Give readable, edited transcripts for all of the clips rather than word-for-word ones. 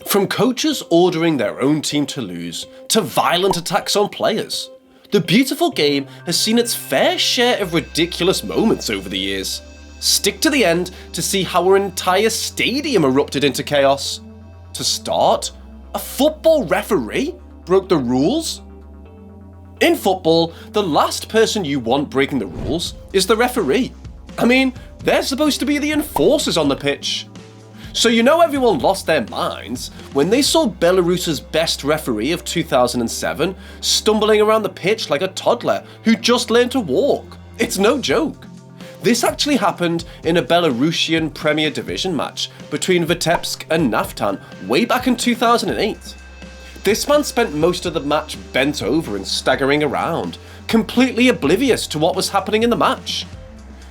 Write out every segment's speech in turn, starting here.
From coaches ordering their own team to lose, to violent attacks on players, the beautiful game has seen its fair share of ridiculous moments over the years. Stick to the end to see how an entire stadium erupted into chaos. To start, a football referee broke the rules? In football, the last person you want breaking the rules is the referee. I mean, they're supposed to be the enforcers on the pitch. So you know everyone lost their minds when they saw Belarus's best referee of 2007 stumbling around the pitch like a toddler who just learned to walk. It's no joke. This actually happened in a Belarusian Premier Division match between Vitebsk and Naftan way back in 2008. This man spent most of the match bent over and staggering around, completely oblivious to what was happening in the match.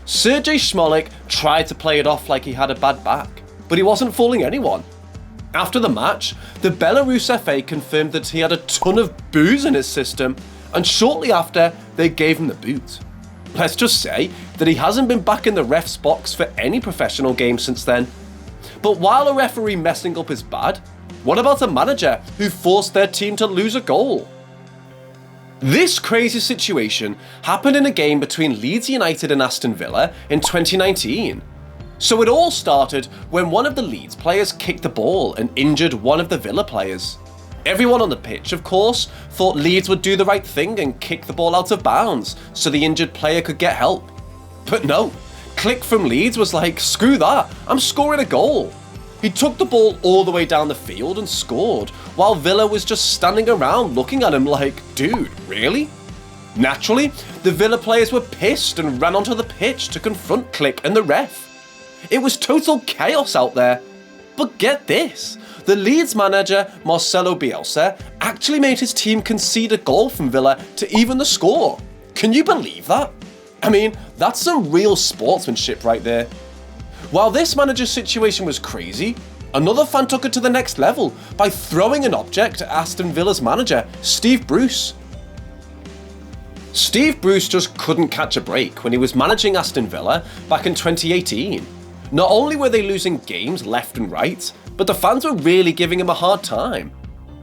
Sergei Smolik tried to play it off like he had a bad back, but he wasn't fooling anyone. After the match, the Belarus FA confirmed that he had a ton of booze in his system, and shortly after, they gave him the boot. Let's just say that he hasn't been back in the ref's box for any professional game since then. But while a referee messing up is bad, what about a manager who forced their team to lose a goal? This crazy situation happened in a game between Leeds United and Aston Villa in 2019. So it all started when one of the Leeds players kicked the ball and injured one of the Villa players. Everyone on the pitch, of course, thought Leeds would do the right thing and kick the ball out of bounds so the injured player could get help. But no, Click from Leeds was like, screw that, I'm scoring a goal. He took the ball all the way down the field and scored, while Villa was just standing around looking at him like, dude, really? Naturally, the Villa players were pissed and ran onto the pitch to confront Click and the ref. It was total chaos out there. But get this, the Leeds manager, Marcelo Bielsa, actually made his team concede a goal from Villa to even the score. Can you believe that? I mean, that's some real sportsmanship right there. While this manager's situation was crazy, another fan took it to the next level by throwing an object at Aston Villa's manager, Steve Bruce. Steve Bruce just couldn't catch a break when he was managing Aston Villa back in 2018. Not only were they losing games left and right, but the fans were really giving him a hard time.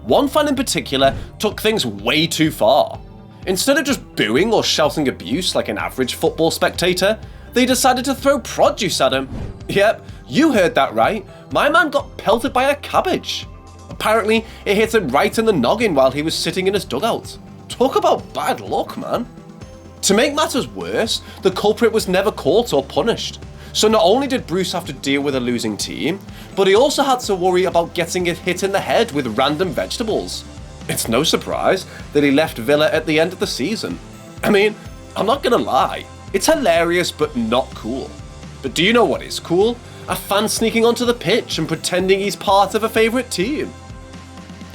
One fan in particular took things way too far. Instead of just booing or shouting abuse like an average football spectator, they decided to throw produce at him. Yep, you heard that right. My man got pelted by a cabbage. Apparently, it hit him right in the noggin while he was sitting in his dugout. Talk about bad luck, man. To make matters worse, the culprit was never caught or punished. So not only did Bruce have to deal with a losing team, but he also had to worry about getting hit in the head with random vegetables. It's no surprise that he left Villa at the end of the season. I mean, I'm not gonna lie, it's hilarious but not cool. But do you know what is cool? A fan sneaking onto the pitch and pretending he's part of a favourite team.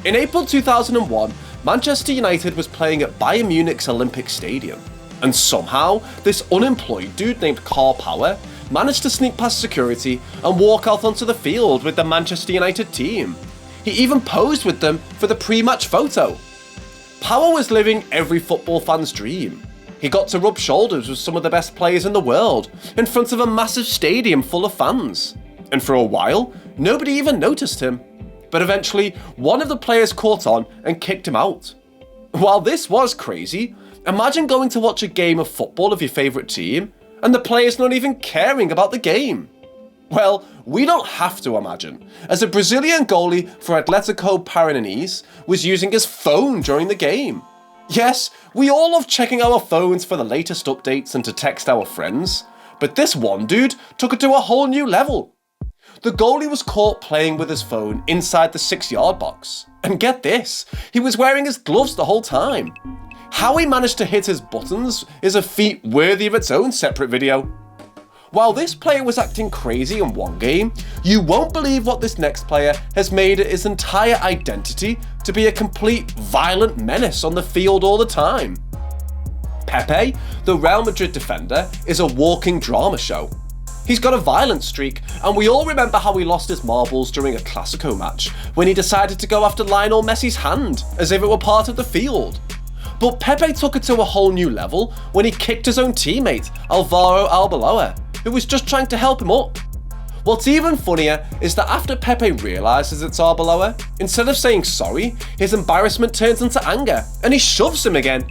In April 2001, Manchester United was playing at Bayern Munich's Olympic Stadium, and somehow this unemployed dude named Carl Power managed to sneak past security and walk out onto the field with the Manchester United team. He even posed with them for the pre-match photo. Power was living every football fan's dream. He got to rub shoulders with some of the best players in the world in front of a massive stadium full of fans. And for a while, nobody even noticed him. But eventually, one of the players caught on and kicked him out. While this was crazy, imagine going to watch a game of football of your favourite team and the players not even caring about the game. Well, we don't have to imagine, as a Brazilian goalie for Atletico Paranaense was using his phone during the game. Yes, we all love checking our phones for the latest updates and to text our friends, but this one dude took it to a whole new level. The goalie was caught playing with his phone inside the 6-yard box. And get this, he was wearing his gloves the whole time. How he managed to hit his buttons is a feat worthy of its own separate video. While this player was acting crazy in one game, you won't believe what this next player has made it his entire identity to be a complete violent menace on the field all the time. Pepe, the Real Madrid defender, is a walking drama show. He's got a violent streak, and we all remember how he lost his marbles during a Clasico match when he decided to go after Lionel Messi's hand as if it were part of the field. But Pepe took it to a whole new level when he kicked his own teammate, Alvaro Arbeloa, who was just trying to help him up. What's even funnier is that after Pepe realises it's Arbeloa, instead of saying sorry, his embarrassment turns into anger and he shoves him again.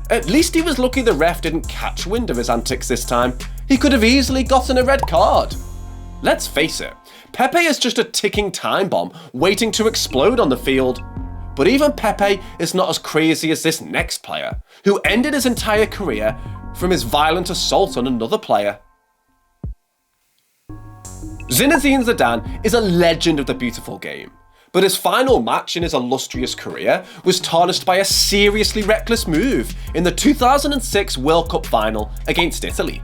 At least he was lucky the ref didn't catch wind of his antics this time. He could have easily gotten a red card. Let's face it, Pepe is just a ticking time bomb waiting to explode on the field. But even Pepe is not as crazy as this next player, who ended his entire career from his violent assault on another player. Zinedine Zidane is a legend of the beautiful game, but his final match in his illustrious career was tarnished by a seriously reckless move in the 2006 World Cup final against Italy.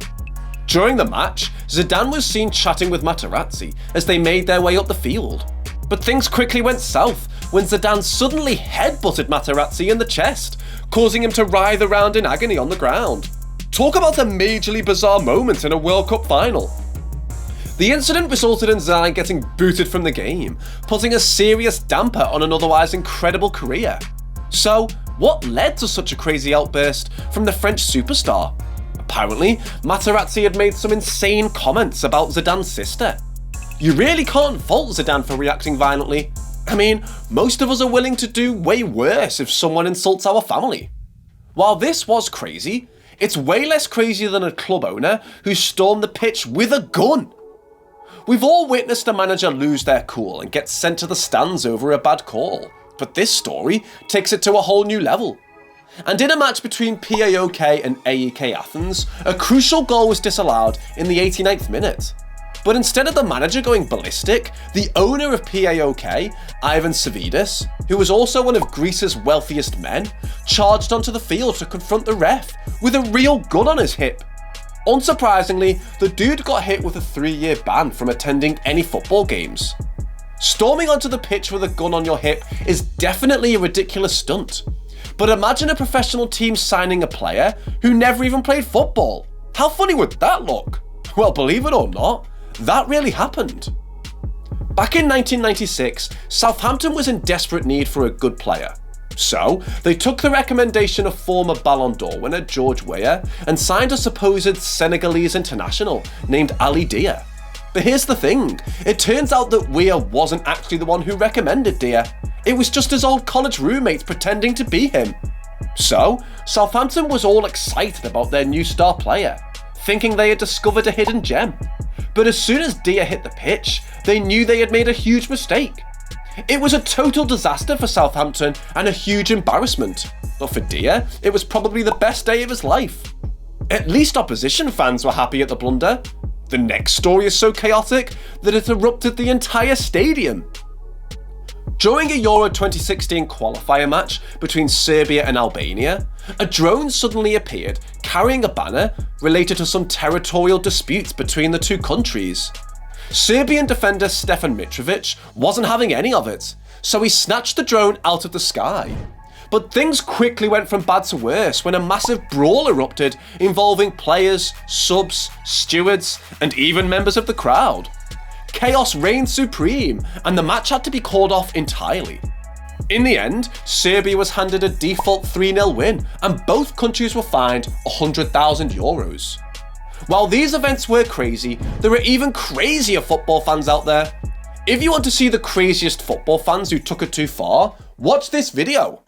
During the match, Zidane was seen chatting with Materazzi as they made their way up the field. But things quickly went south when Zidane suddenly headbutted Materazzi in the chest, causing him to writhe around in agony on the ground. Talk about a majorly bizarre moment in a World Cup final. The incident resulted in Zidane getting booted from the game, putting a serious damper on an otherwise incredible career. So, what led to such a crazy outburst from the French superstar? Apparently, Materazzi had made some insane comments about Zidane's sister. You really can't fault Zidane for reacting violently. I mean, most of us are willing to do way worse if someone insults our family. While this was crazy, it's way less crazy than a club owner who stormed the pitch with a gun. We've all witnessed a manager lose their cool and get sent to the stands over a bad call, but this story takes it to a whole new level. And in a match between PAOK and AEK Athens, a crucial goal was disallowed in the 89th minute. But instead of the manager going ballistic, the owner of PAOK, Ivan Savidis, who was also one of Greece's wealthiest men, charged onto the field to confront the ref with a real gun on his hip. Unsurprisingly, the dude got hit with a 3-year ban from attending any football games. Storming onto the pitch with a gun on your hip is definitely a ridiculous stunt. But imagine a professional team signing a player who never even played football. How funny would that look? Well, believe it or not, that really happened. Back in 1996, Southampton was in desperate need for a good player. So, they took the recommendation of former Ballon d'Or winner George Weah and signed a supposed Senegalese international named Ali Dia. But here's the thing, it turns out that Weah wasn't actually the one who recommended Dia. It was just his old college roommates pretending to be him. So, Southampton was all excited about their new star player, thinking they had discovered a hidden gem. But as soon as Dia hit the pitch, they knew they had made a huge mistake. It was a total disaster for Southampton and a huge embarrassment. But for Dia, it was probably the best day of his life. At least opposition fans were happy at the blunder. The next story is so chaotic that it erupted the entire stadium. During a Euro 2016 qualifier match between Serbia and Albania, a drone suddenly appeared carrying a banner related to some territorial disputes between the two countries. Serbian defender Stefan Mitrovic wasn't having any of it, so he snatched the drone out of the sky. But things quickly went from bad to worse when a massive brawl erupted involving players, subs, stewards, and even members of the crowd. Chaos reigned supreme, and the match had to be called off entirely. In the end, Serbia was handed a default 3-0 win, and both countries were fined €100,000. While these events were crazy, there are even crazier football fans out there. If you want to see the craziest football fans who took it too far, watch this video.